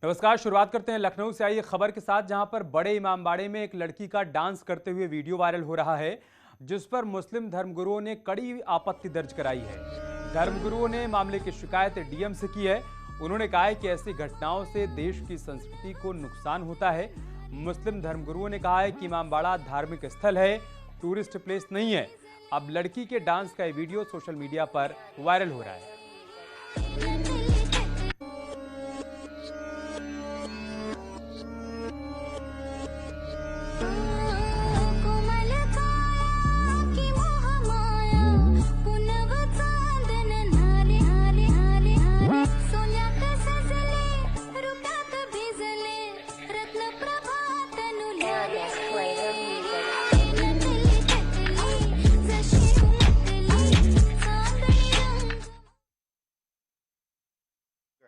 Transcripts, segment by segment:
नमस्कार। शुरुआत करते हैं लखनऊ से आई खबर के साथ, जहां पर बड़े इमामबाड़े में एक लड़की का डांस करते हुए वीडियो वायरल हो रहा है, जिस पर मुस्लिम धर्मगुरुओं ने कड़ी आपत्ति दर्ज कराई है। धर्मगुरुओं ने मामले की शिकायत डीएम से की है। उन्होंने कहा है कि ऐसी घटनाओं से देश की संस्कृति को नुकसान होता है। मुस्लिम धर्मगुरुओं ने कहा है कि इमामबाड़ा धार्मिक स्थल है, टूरिस्ट प्लेस नहीं है। अब लड़की के डांस का वीडियो सोशल मीडिया पर वायरल हो रहा है।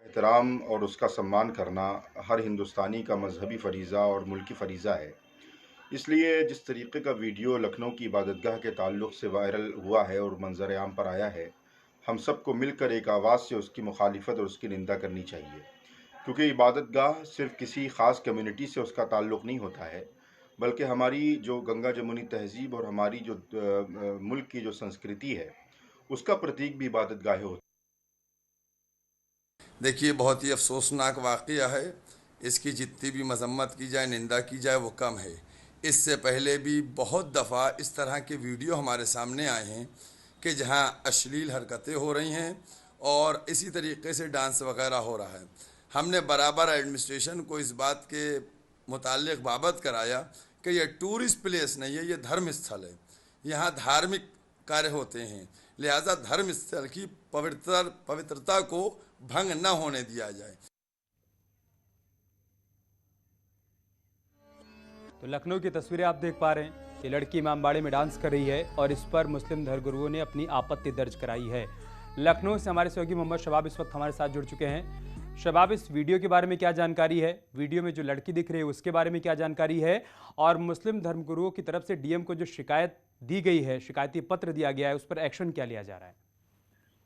एहतराम और उसका सम्मान करना हर हिंदुस्तानी का मजहबी फरीज़ा और मुल्की फरीज़ा है। इसलिए जिस तरीके का वीडियो लखनऊ की इबादतगाह के ताल्लुक़ से वायरल हुआ है और मंजर आम पर आया है, हम सबको मिलकर एक आवाज़ से उसकी मुखालिफत और उसकी निंदा करनी चाहिए। क्योंकि इबादतगाह सिर्फ़ किसी ख़ास कम्युनिटी से उसका ताल्लुक़ नहीं होता है, बल्कि हमारी जो गंगा जमुनी तहज़ीब और हमारी जो मुल्क की जो संस्कृति है, उसका प्रतीक भी इबादतगाहें होती हैं। देखिए, बहुत ही अफसोसनाक वाक़या है। इसकी जितनी भी मजम्मत की जाए, निंदा की जाए, वो कम है। इससे पहले भी बहुत दफ़ा इस तरह के वीडियो हमारे सामने आए हैं कि जहां अश्लील हरकतें हो रही हैं और इसी तरीके से डांस वगैरह हो रहा है। हमने बराबर एडमिनिस्ट्रेशन को इस बात के मुताल्लिक़ बाबत कराया कि यह टूरिस्ट प्लेस नहीं है, ये धर्म स्थल है। यहाँ धार्मिक कार्य होते हैं, लिहाजा धर्म स्थल की पवित्रता को भंग न होने दिया जाए। तो लखनऊ की तस्वीरें आप देख पा रहे हैं। ये लड़की इमामबाड़े में डांस कर रही है और इस पर मुस्लिम धर्मगुरुओं ने अपनी आपत्ति दर्ज कराई है। लखनऊ से हमारे सहयोगी मोहम्मद शबाब इस वक्त हमारे साथ जुड़ चुके हैं। शबाब, इस वीडियो के बारे में क्या जानकारी है? वीडियो में जो लड़की दिख रही है उसके बारे में क्या जानकारी है? और मुस्लिम धर्मगुरुओं की तरफ से डीएम को जो शिकायत दी गई है, शिकायती पत्र दिया गया है, उस पर एक्शन क्या लिया जा रहा है?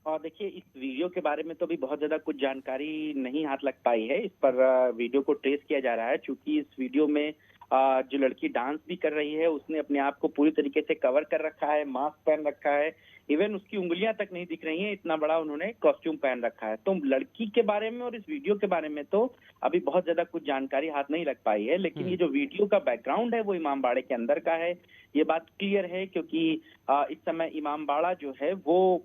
और देखिए, इस वीडियो के बारे में तो अभी बहुत ज्यादा कुछ जानकारी नहीं हाथ लग पाई है। इस पर वीडियो को ट्रेस किया जा रहा है, क्योंकि इस वीडियो में जो लड़की डांस भी कर रही है उसने अपने आप को पूरी तरीके से कवर कर रखा है, मास्क पहन रखा है, इवन उसकी उंगलियां तक नहीं दिख रही हैं, इतना बड़ा उन्होंने कॉस्ट्यूम पहन रखा है। तो लड़की के बारे में और इस वीडियो के बारे में तो अभी बहुत ज्यादा कुछ जानकारी हाथ नहीं लग पाई है, लेकिन ये जो वीडियो का बैकग्राउंड है वो इमामबाड़े के अंदर का है, ये बात क्लियर है। क्योंकि इस समय इमामबाड़ा जो है वो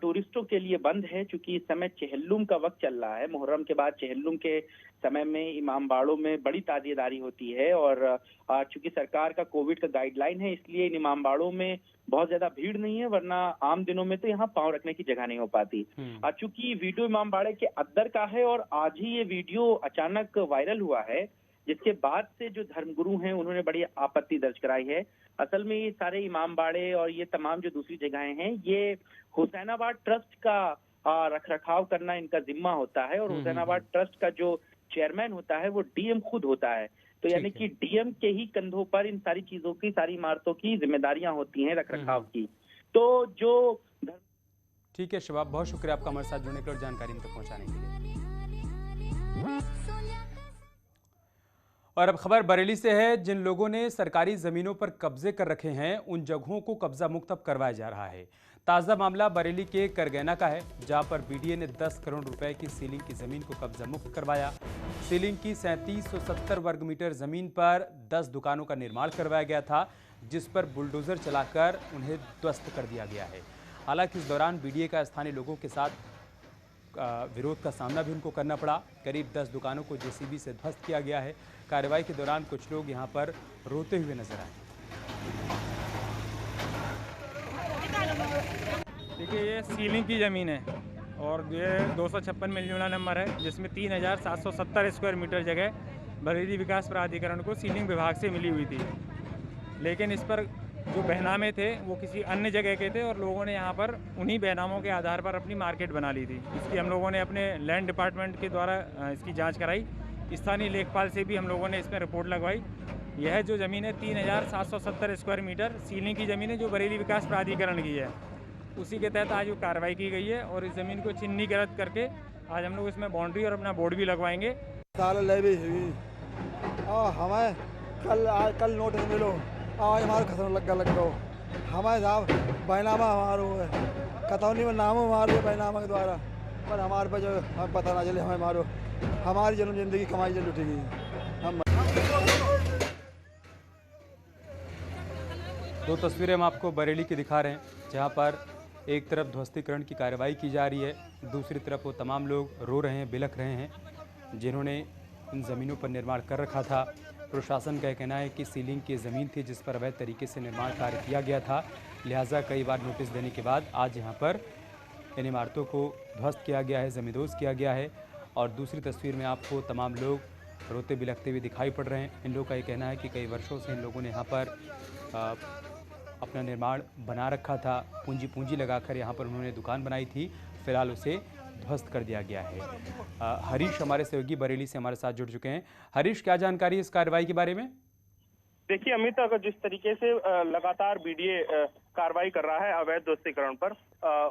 टूरिस्टों के लिए बंद है, क्योंकि इस समय चेहल्लुम का वक्त चल रहा है। मुहर्रम के बाद चेहल्लुम के समय में इमामबाड़ों में बड़ी ताजियेदारी होती है, और चूंकि सरकार का कोविड का गाइडलाइन है, इसलिए इन इमामबाड़ों में बहुत ज्यादा भीड़ नहीं है, वरना आम दिनों में तो यहाँ पांव रखने की जगह नहीं हो पाती। चूंकि वीडियो इमामबाड़े के अंदर का है और आज ही ये वीडियो अचानक वायरल हुआ है, जिसके बाद से जो धर्मगुरु हैं उन्होंने बड़ी आपत्ति दर्ज कराई है। असल में ये सारे इमामबाड़े और ये तमाम जो दूसरी जगहें हैं, ये हुसैनाबाद ट्रस्ट का रख रखाव करना इनका जिम्मा होता है, और हुसैनाबाद ट्रस्ट का जो चेयरमैन होता है वो डीएम खुद होता है। तो यानी कि डीएम के ही कंधों पर इन सारी चीजों की, सारी इमारतों की जिम्मेदारियां होती हैं रख रखाव की। तो जो ठीक है शबाब, बहुत शुक्रिया आपका हमारे साथ जुड़ने के लिए और जानकारी हम तक पहुंचाने के लिए। और अब खबर बरेली से है। जिन लोगों ने सरकारी जमीनों पर कब्जे कर रखे हैं, उन जगहों को कब्जा मुक्त अब करवाया जा रहा है। ताज़ा मामला बरेली के करगैना का है, जहां पर बीडीए ने 10 करोड़ रुपए की सीलिंग की जमीन को कब्जा मुक्त करवाया। सीलिंग की 3770 वर्ग मीटर जमीन पर 10 दुकानों का निर्माण करवाया गया था, जिस पर बुलडोजर चलाकर उन्हें ध्वस्त कर दिया गया है। हालांकि इस दौरान बीडीए का स्थानीय लोगों के साथ विरोध का सामना भी उनको करना पड़ा। करीब 10 दुकानों को जेसीबी से ध्वस्त किया गया है। कार्रवाई के दौरान कुछ लोग यहां पर रोते हुए नजर आए। देखिए, ये सीलिंग की ज़मीन है और ये 256 मिलीजूला नंबर है, जिसमें 3770 स्क्वायर मीटर जगह बरेली विकास प्राधिकरण को सीलिंग विभाग से मिली हुई थी। लेकिन इस पर जो बहनामे थे वो किसी अन्य जगह के थे, और लोगों ने यहाँ पर उन्हीं बहनामों के आधार पर अपनी मार्केट बना ली थी। इसकी हम लोगों ने अपने लैंड डिपार्टमेंट के द्वारा इसकी जांच कराई। स्थानीय लेखपाल से भी हम लोगों ने इसमें रिपोर्ट लगवाई। यह जो ज़मीन है 3770 स्क्वायर मीटर सीलिंग की ज़मीन है, जो बरेली विकास प्राधिकरण की है। उसी के तहत आज वो कार्रवाई की गई है और इस ज़मीन को चिन्हीकृत करके आज हम लोग इसमें बाउंड्री और अपना बोर्ड भी लगवाएंगे। साल ले भी हुई हमें कल नोटिस मिलो आज हमारे खसम लग गो हमारे साहब बैनामा हमारो है कतौनी में नाम हमारे बैनामा के द्वारा पर हमारे पे जो हमें पता ना चले हमें मारो हमारी जन्म जिंदगी कमाई जल उठेगी हम। दो तस्वीरें हम आपको बरेली की दिखा रहे हैं जहां पर एक तरफ ध्वस्तीकरण की कार्रवाई की जा रही है, दूसरी तरफ वो तमाम लोग रो रहे हैं, बिलख रहे हैं जिन्होंने इन ज़मीनों पर निर्माण कर रखा था। प्रशासन का कहना है कि सीलिंग की ज़मीन थी जिस पर अवैध तरीके से निर्माण कार्य किया गया था, लिहाजा कई बार नोटिस देने के बाद आज यहाँ पर इन इमारतों को ध्वस्त किया गया है, ज़मींदोज़ किया गया है। और दूसरी तस्वीर में आपको तमाम लोग रोते बिलखते हुए दिखाई पड़ रहे हैं। इन लोगों का ये कहना है कि कई वर्षों से इन लोगों ने यहाँ पर अपना निर्माण बना रखा था, पूंजी लगाकर यहाँ पर उन्होंने दुकान बनाई थी, फिलहाल उसे ध्वस्त कर दिया गया है। हरीश हमारे सहयोगी बरेली से हमारे साथ जुड़ चुके हैं। हरीश, क्या जानकारी है इस कार्रवाई के बारे में? देखिए अमित, अगर जिस तरीके से लगातार बीडीए कार्रवाई कर रहा है अवैध ध्वस्तीकरण पर,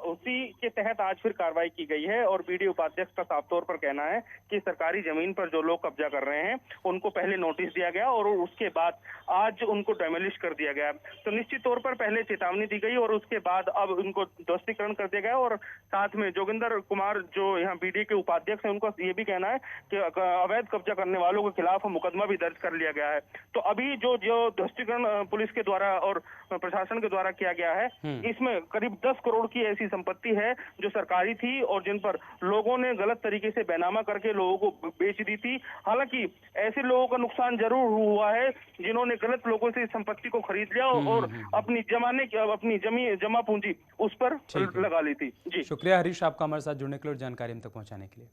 उसी के तहत आज फिर कार्रवाई की गई है। और बीडीए उपाध्यक्ष का साफ तौर पर कहना है कि सरकारी जमीन पर जो लोग कब्जा कर रहे हैं उनको पहले नोटिस दिया गया और उसके बाद आज उनको डेमोलिश कर दिया गया। तो निश्चित तौर पर पहले चेतावनी दी गई और उसके बाद अब उनको ध्वस्तीकरण कर दिया गया। और साथ में जोगिंदर कुमार जो यहाँ बीडीए के उपाध्यक्ष है, उनका ये भी कहना है कि अवैध कब्जा करने वालों के खिलाफ मुकदमा भी दर्ज कर लिया गया है। तो अभी जो ध्वस्तीकरण पुलिस के द्वारा और प्रशासन के द्वारा किया गया है, इसमें करीब 10 करोड़ की ऐसी संपत्ति है जो सरकारी थी और जिन पर लोगों ने गलत तरीके से बैनामा करके लोगों को बेच दी थी। हालांकि ऐसे लोगों का नुकसान जरूर हुआ है जिन्होंने गलत लोगों से संपत्ति को खरीद लिया और अपनी जमा पूंजी उस पर लगा ली थी। जी शुक्रिया हरीश, आपका हमारे साथ जुड़ने के लिए और जानकारी हम तक पहुंचाने के लिए।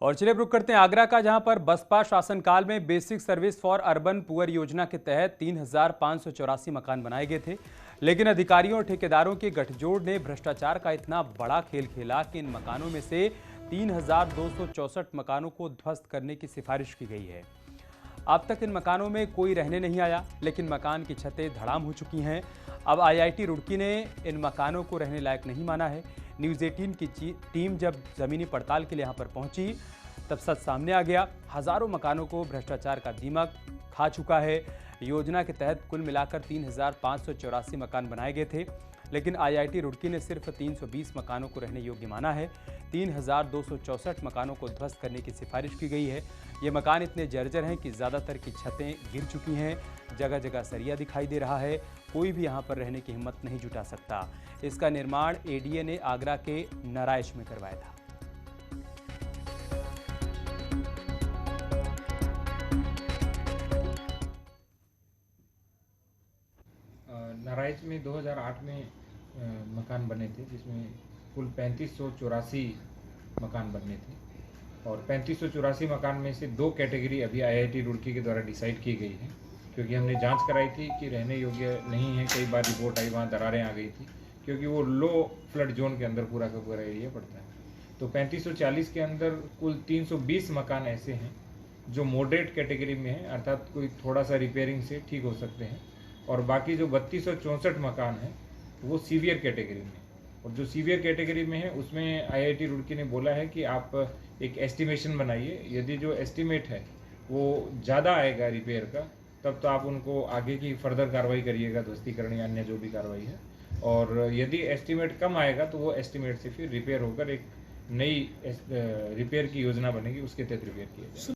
और चलिए रुक करते हैं आगरा का, जहां पर बसपा शासनकाल में basic service for urban poor योजना के तहत 3,584 मकान बनाए गए थे, लेकिन अधिकारियों और ठेकेदारों के गठजोड़ ने भ्रष्टाचार का इतना बड़ा खेल खेला कि इन मकानों में से 3,264 मकानों को ध्वस्त करने की सिफारिश की गई है। अब तक इन मकानों में कोई रहने नहीं आया, लेकिन मकान की छतें धड़ाम हो चुकी हैं। अब IIT रुड़की ने इन मकानों को रहने लायक नहीं माना है। न्यूज़ 18 की टीम जब ज़मीनी पड़ताल के लिए यहाँ पर पहुंची तब सच सामने आ गया। हज़ारों मकानों को भ्रष्टाचार का दीमक खा चुका है। योजना के तहत कुल मिलाकर 3,584 मकान बनाए गए थे, लेकिन IIT रुड़की ने सिर्फ 320 मकानों को रहने योग्य माना है। 3,264 मकानों को ध्वस्त करने की सिफारिश की गई है। ये मकान इतने जर्जर हैं कि ज़्यादातर की छतें गिर चुकी हैं, जगह जगह सरिया दिखाई दे रहा है, कोई भी यहाँ पर रहने की हिम्मत नहीं जुटा सकता। इसका निर्माण ADA ने आगरा के नारायश में करवाया था। नारायज में 2008 में मकान बने थे, जिसमें कुल 3584 मकान बनने थे और 3584 मकान में से 2 कैटेगरी अभी IIT रुड़की के द्वारा डिसाइड की गई है, क्योंकि हमने जांच कराई थी कि रहने योग्य नहीं है। कई बार रिपोर्ट आई, वहाँ दरारें आ गई थी, क्योंकि वो लो फ्लड जोन के अंदर पूरा का पूरा एरिया पड़ता है। तो 3540 के अंदर कुल 320 मकान ऐसे हैं जो मॉडरेट कैटेगरी में हैं, अर्थात कोई थोड़ा सा रिपेयरिंग से ठीक हो सकते हैं, और बाकी जो 3264 मकान हैं वो सीवियर कैटेगरी में। और जो सीवियर कैटेगरी में है उसमें IIT रुड़की ने बोला है कि आप एक एस्टिमेशन बनाइए, यदि जो एस्टिमेट है वो ज़्यादा आएगा रिपेयर का, तब तो आप उनको आगे की फर्दर कार्रवाई करिएगा, ध्वस्तीकरण या अन्य जो भी कार्रवाई है। और यदि एस्टिमेट कम आएगा तो वो एस्टिमेट से फिर रिपेयर होकर एक नई रिपेयर की योजना बनेगी, उसके तहत रिपेयर किया जाएगा।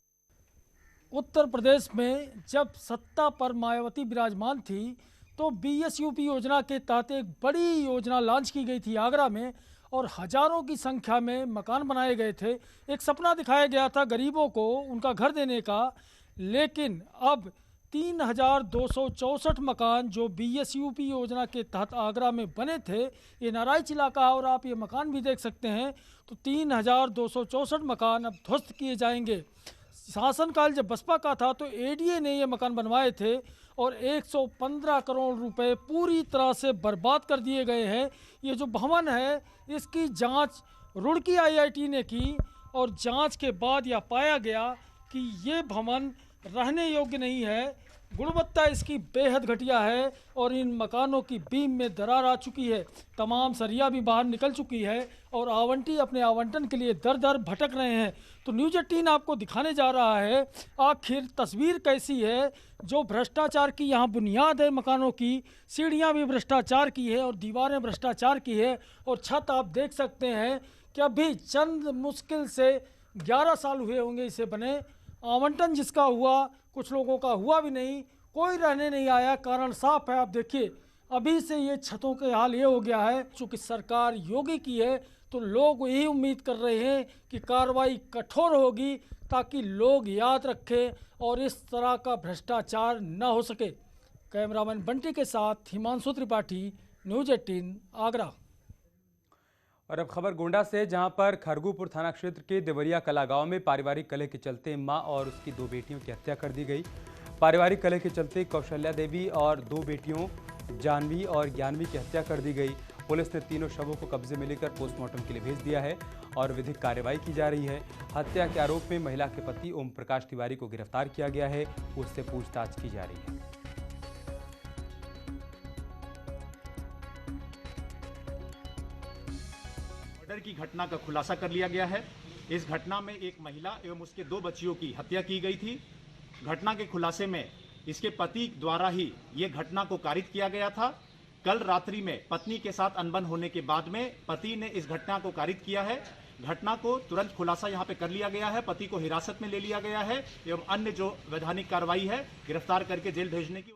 उत्तर प्रदेश में जब सत्ता पर मायावती विराजमान थी तो BSUP योजना के तहत एक बड़ी योजना लॉन्च की गई थी आगरा में और हजारों की संख्या में मकान बनाए गए थे। एक सपना दिखाया गया था गरीबों को उनका घर देने का, लेकिन अब 3,264 मकान जो BSUP योजना के तहत आगरा में बने थे, ये नारायज इलाका और आप ये मकान भी देख सकते हैं, तो 3,264 मकान अब ध्वस्त किए जाएंगे। शासनकाल जब बसपा का था तो ADA ने ये मकान बनवाए थे और 115 करोड़ रुपए पूरी तरह से बर्बाद कर दिए गए हैं। ये जो भवन है इसकी जांच रुड़की IIT ने की और जांच के बाद यह पाया गया कि ये भवन रहने योग्य नहीं है। गुणवत्ता इसकी बेहद घटिया है और इन मकानों की बीम में दरार आ चुकी है। तमाम सरिया भी बाहर निकल चुकी है और आवंटी अपने आवंटन के लिए दर दर भटक रहे हैं। तो न्यूज़ 18 आपको दिखाने जा रहा है आखिर तस्वीर कैसी है। जो भ्रष्टाचार की यहाँ बुनियाद है मकानों की, सीढ़ियाँ भी भ्रष्टाचार की है और दीवारें भ्रष्टाचार की है और छत आप देख सकते हैं कि अभी चंद मुश्किल से 11 साल हुए होंगे इसे बने। आवंटन जिसका हुआ कुछ लोगों का हुआ भी नहीं, कोई रहने नहीं आया। कारण साफ है, आप देखिए अभी से ये छतों के हाल ये हो गया है। चूँकि सरकार योगी की है तो लोग यही उम्मीद कर रहे हैं कि कार्रवाई कठोर होगी ताकि लोग याद रखें और इस तरह का भ्रष्टाचार न हो सके। कैमरामैन बंटी के साथ हिमांशु त्रिपाठी, न्यूज़ 18 आगरा। और अब खबर गोंडा से, जहां पर खरगूपुर थाना क्षेत्र के देवरिया कला गांव में पारिवारिक कलह के चलते मां और उसकी 2 बेटियों की हत्या कर दी गई। पारिवारिक कलह के चलते कौशल्या देवी और 2 बेटियों जानवी और ज्ञानवी की हत्या कर दी गई। पुलिस ने तीनों शवों को कब्जे में लेकर पोस्टमार्टम के लिए भेज दिया है और विधिक कार्रवाई की जा रही है। हत्या के आरोप में महिला के पति ओम प्रकाश तिवारी को गिरफ्तार किया गया है, उससे पूछताछ की जा रही है। मर्डर की घटना का खुलासा कर लिया गया है। इस घटना में एक महिला एवं उसके 2 बच्चियों की हत्या की गई थी। घटना के खुलासे में इसके पति द्वारा ही ये घटना को कारित किया गया था। कल रात्रि में पत्नी के साथ अनबन होने के बाद में पति ने इस घटना को कारित किया है। घटना को तुरंत खुलासा यहाँ पे कर लिया गया है। पति को हिरासत में ले लिया गया है एवं अन्य जो वैधानिक कार्रवाई है गिरफ्तार करके जेल भेजने की।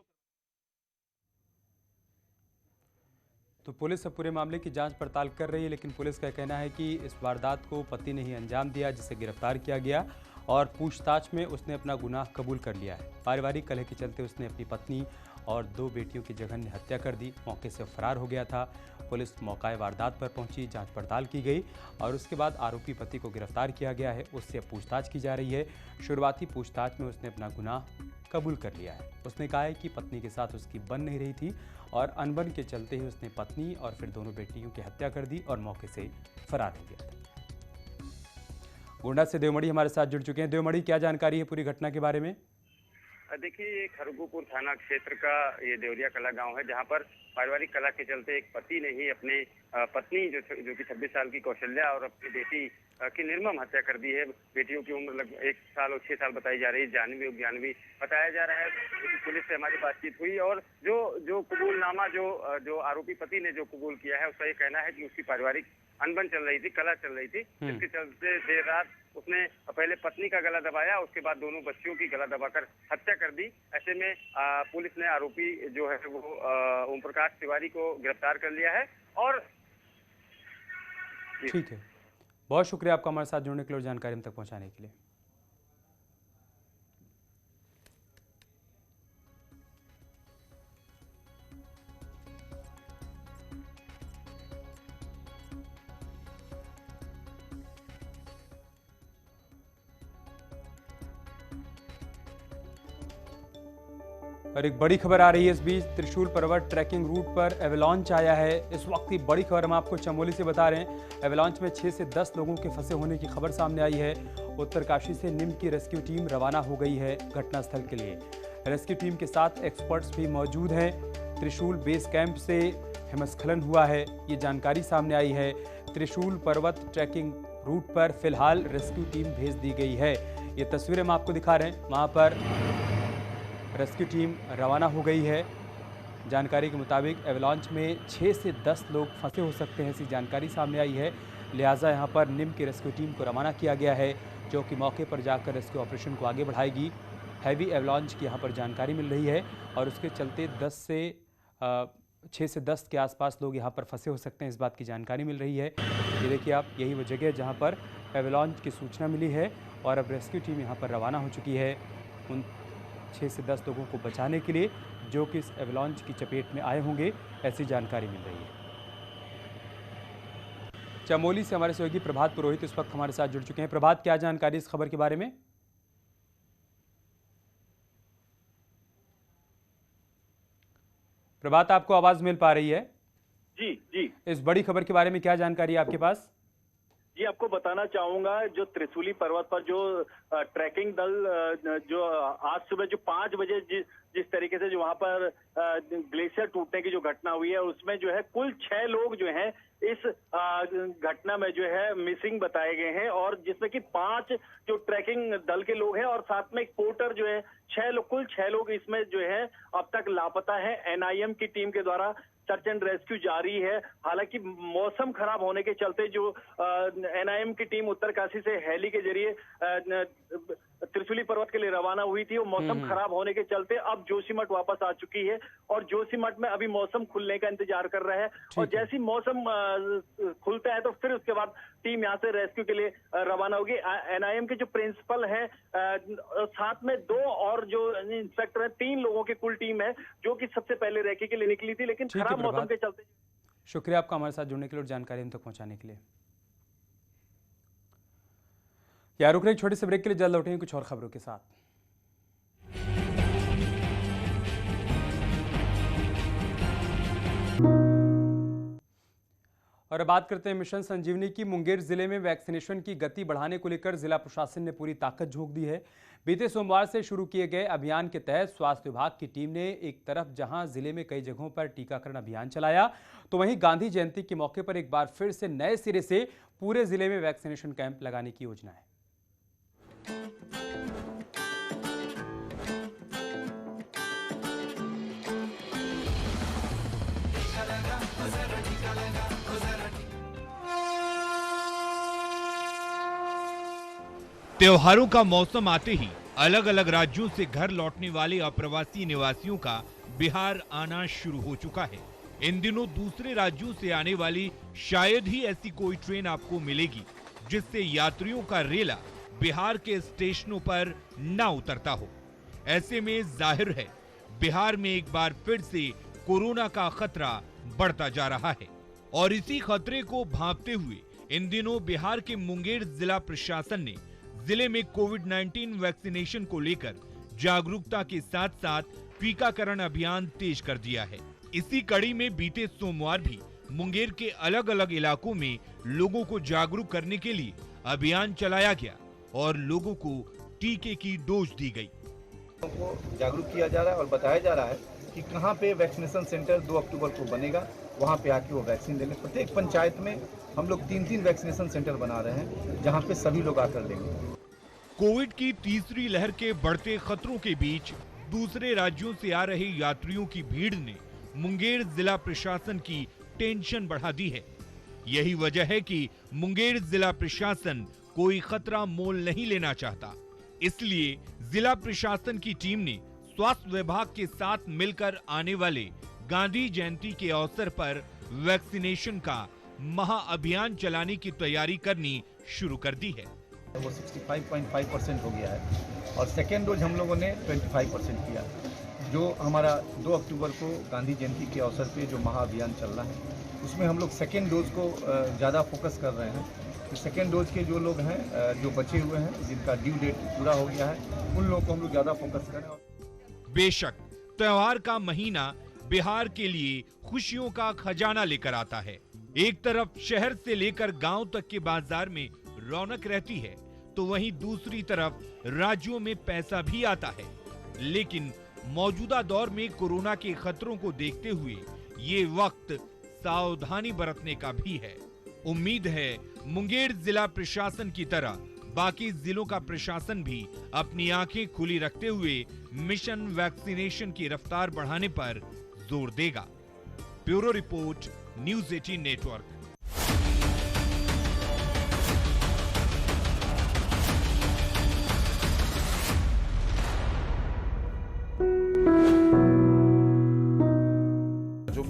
तो पुलिस अब पूरे मामले की जांच पड़ताल कर रही है, लेकिन पुलिस का कहना है कि इस वारदात को पति ने ही अंजाम दिया, जिसे गिरफ्तार किया गया और पूछताछ में उसने अपना गुनाह कबूल कर लिया है। पारिवारिक कलह के चलते उसने अपनी पत्नी और 2 बेटियों की जघन्य हत्या कर दी, मौके से फरार हो गया था। पुलिस मौका वारदात पर पहुंची, जांच पड़ताल की गई और उसके बाद आरोपी पति को गिरफ्तार किया गया है, उससे अब पूछताछ की जा रही है। शुरुआती पूछताछ में उसने अपना गुनाह कबूल कर लिया है। उसने कहा है कि पत्नी के साथ उसकी बन नहीं रही थी और अनबन के चलते ही उसने पत्नी और फिर दोनों बेटियों की हत्या कर दी और मौके से फरार हो गया था। गोंडा से देवमणि हमारे साथ जुड़ चुके हैं। देवमणि, क्या जानकारी है पूरी घटना के बारे में? देखिए, ये खरगूपुर थाना क्षेत्र का ये देवरिया कला गांव है, जहां पर पारिवारिक कला के चलते एक पति ने ही अपने पत्नी जो कि 26 साल की कौशल्या और अपनी बेटी की निर्मम हत्या कर दी है। बेटियों की उम्र लगभग 1 साल और 6 साल बताई जा रही है। जानवी और ज्ञानवी बताया जा रहा है। पुलिस से हमारी बातचीत हुई और जो कबूलनामा जो आरोपी पति ने जो कबूल किया है, उसका ये कहना है कि उसकी पारिवारिक अनबन चल रही थी, कला चल रही थी, जिसके चलते देर रात उसने पहले पत्नी का गला दबाया, उसके बाद दोनों बच्चियों की गला दबाकर हत्या कर दी। ऐसे में पुलिस ने आरोपी जो है वो ओम प्रकाश तिवारी को गिरफ्तार कर लिया है। और ठीक है, बहुत शुक्रिया आपका हमारे साथ जुड़ने के लिए और जानकारी हम तक पहुंचाने के लिए। और एक बड़ी खबर आ रही है इस बीच। त्रिशूल पर्वत ट्रैकिंग रूट पर एवलांच आया है। इस वक्त की बड़ी खबर हम आपको चमोली से बता रहे हैं। एवलांच में 6 से 10 लोगों के फंसे होने की खबर सामने आई है। उत्तरकाशी से निम की रेस्क्यू टीम रवाना हो गई है घटनास्थल के लिए। रेस्क्यू टीम के साथ एक्सपर्ट्स भी मौजूद हैं। त्रिशूल बेस कैंप से हिमस्खलन हुआ है, ये जानकारी सामने आई है। त्रिशूल पर्वत ट्रैकिंग रूट पर फिलहाल रेस्क्यू टीम भेज दी गई है। ये तस्वीरें हम आपको दिखा रहे हैं। वहाँ पर रेस्क्यू टीम रवाना हो गई है। जानकारी के मुताबिक एवलांच में 6 से 10 लोग फंसे हो सकते हैं, ऐसी जानकारी सामने आई है। लिहाजा यहाँ पर निम की रेस्क्यू टीम को रवाना किया गया है, जो कि मौके पर जाकर रेस्क्यू ऑपरेशन को आगे बढ़ाएगी। हैवी एवलांच की यहाँ पर जानकारी मिल रही है और उसके चलते 6 से 10 के आसपास लोग यहाँ पर फंसे हो सकते हैं, इस बात की जानकारी मिल रही है। ये देखिए आप, यही वो जगह है जहाँ पर एवलांच की सूचना मिली है और अब रेस्क्यू टीम यहाँ पर रवाना हो चुकी है उन 6 से 10 लोगों को बचाने के लिए, जो कि इस एवलांच की चपेट में आए होंगे, ऐसी जानकारी मिल रही है। चमोली से हमारे सहयोगी प्रभात पुरोहित इस वक्त हमारे साथ जुड़ चुके हैं। प्रभात, क्या जानकारी इस खबर के बारे में? प्रभात, आपको आवाज मिल पा रही है? जी जी। इस बड़ी खबर के बारे में क्या जानकारी है आपके पास? जी, आपको बताना चाहूंगा, जो त्रिशूली पर्वत पर जो ट्रैकिंग दल जो आज सुबह जो 5 बजे जिस तरीके से जो वहां पर ग्लेशियर टूटने की जो घटना हुई है उसमें जो है कुल 6 लोग जो हैं इस घटना में जो है मिसिंग बताए गए हैं, और जिसमें कि 5 जो ट्रैकिंग दल के लोग हैं और साथ में एक पोर्टर जो है, 6 लोग, कुल 6 लोग इसमें जो है अब तक लापता है। एनआईएम की टीम के द्वारा सर्च एंड रेस्क्यू जारी है। हालांकि मौसम खराब होने के चलते जो एनआईएम की टीम उत्तरकाशी से हेली के जरिए त्रिशूली पर्वत के लिए रवाना हुई थी, वो मौसम खराब होने के चलते अब जोशीमठ वापस आ चुकी है और जोशीमठ में अभी मौसम खुलने का इंतजार कर रहा है। और जैसी मौसम खुलता है तो फिर उसके बाद टीम यहाँ से रेस्क्यू के लिए रवाना होगी। एनआईएम के जो प्रिंसिपल है, साथ में 2 और जो इंस्पेक्टर है, 3 लोगों की कुल टीम है जो कि सबसे पहले रेकी के लिए निकली थी, लेकिन खराब मौसम के चलते। शुक्रिया आपका हमारे साथ जुड़ने के लिए और जानकारी हम तक पहुंचाने के लिए। यार रुक रहे एक छोटे से ब्रेक के लिए, जल्द लौटेंगे कुछ और खबरों के साथ। और अब बात करते हैं मिशन संजीवनी की। मुंगेर जिले में वैक्सीनेशन की गति बढ़ाने को लेकर जिला प्रशासन ने पूरी ताकत झोंक दी है। बीते सोमवार से शुरू किए गए अभियान के तहत स्वास्थ्य विभाग की टीम ने एक तरफ जहां जिले में कई जगहों पर टीकाकरण अभियान चलाया, तो वहीं गांधी जयंती के मौके पर एक बार फिर से नए सिरे से पूरे जिले में वैक्सीनेशन कैंप लगाने की योजना है। त्योहारों का मौसम आते ही अलग अलग राज्यों से घर लौटने वाले अप्रवासी निवासियों का बिहार आना शुरू हो चुका है। इन दिनों दूसरे राज्यों से आने वाली शायद ही ऐसी कोई ट्रेन आपको मिलेगी जिससे यात्रियों का रेला बिहार के स्टेशनों पर न उतरता हो। ऐसे में जाहिर है बिहार में एक बार फिर से कोरोना का खतरा बढ़ता जा रहा है और इसी खतरे को भांपते हुए इन दिनों बिहार के मुंगेर जिला प्रशासन ने जिले में कोविड-19 वैक्सीनेशन को लेकर जागरूकता के साथ साथ टीकाकरण अभियान तेज कर दिया है। इसी कड़ी में बीते सोमवार भी मुंगेर के अलग अलग इलाकों में लोगों को जागरूक करने के लिए अभियान चलाया गया और लोगों को टीके की डोज दी गई। को जागरूक किया जा रहा है और बताया जा रहा है कि कहां पे वैक्सीनेशन सेंटर 2 अक्टूबर को बनेगा, वहां पे आके वो वैक्सीन लेंगे। प्रत्येक पंचायत में हम लोग 3-3 वैक्सीनेशन सेंटर बना रहे हैं जहां पे सभी लोग आकर लेंगे। कोविड की तीसरी लहर के बढ़ते खतरों के बीच दूसरे राज्यों से आ रहे यात्रियों की भीड़ ने मुंगेर जिला प्रशासन की टेंशन बढ़ा दी है। यही वजह है कि मुंगेर जिला प्रशासन कोई खतरा मोल नहीं लेना चाहता। इसलिए जिला प्रशासन की टीम ने स्वास्थ्य विभाग के साथ मिलकर आने वाले गांधी जयंती के अवसर पर वैक्सीनेशन का महाअभियान चलाने की तैयारी करनी शुरू कर दी है। वो 65.5% हो गया है और सेकेंड डोज हम लोगों ने 25% किया। जो हमारा 2 अक्टूबर को गांधी जयंती के अवसर पे जो महाअभियान चल रहा है उसमें हम लोग सेकेंड डोज को ज़्यादा फोकस कर रहे हैं। सेकेंड डोज के जो लोग हैं जो बचे हुए हैं जिनका ड्यू डेट पूरा हो गया है उन लोगों को हम लोग ज़्यादा फोकस करें। बेशक त्योहार का महीना बिहार के लिए खुशियों का खजाना लेकर आता है। एक तरफ शहर से लेकर गांव तक के बाजार में रौनक रहती है तो वहीं दूसरी तरफ राज्यों में पैसा भी आता है। लेकिन मौजूदा दौर में कोरोना के खतरों को देखते हुए ये वक्त सावधानी बरतने का भी है। उम्मीद है मुंगेर जिला प्रशासन की तरह बाकी जिलों का प्रशासन भी अपनी आंखें खुली रखते हुए मिशन वैक्सीनेशन की रफ्तार बढ़ाने पर जोर देगा। Bureau report, news 18 network.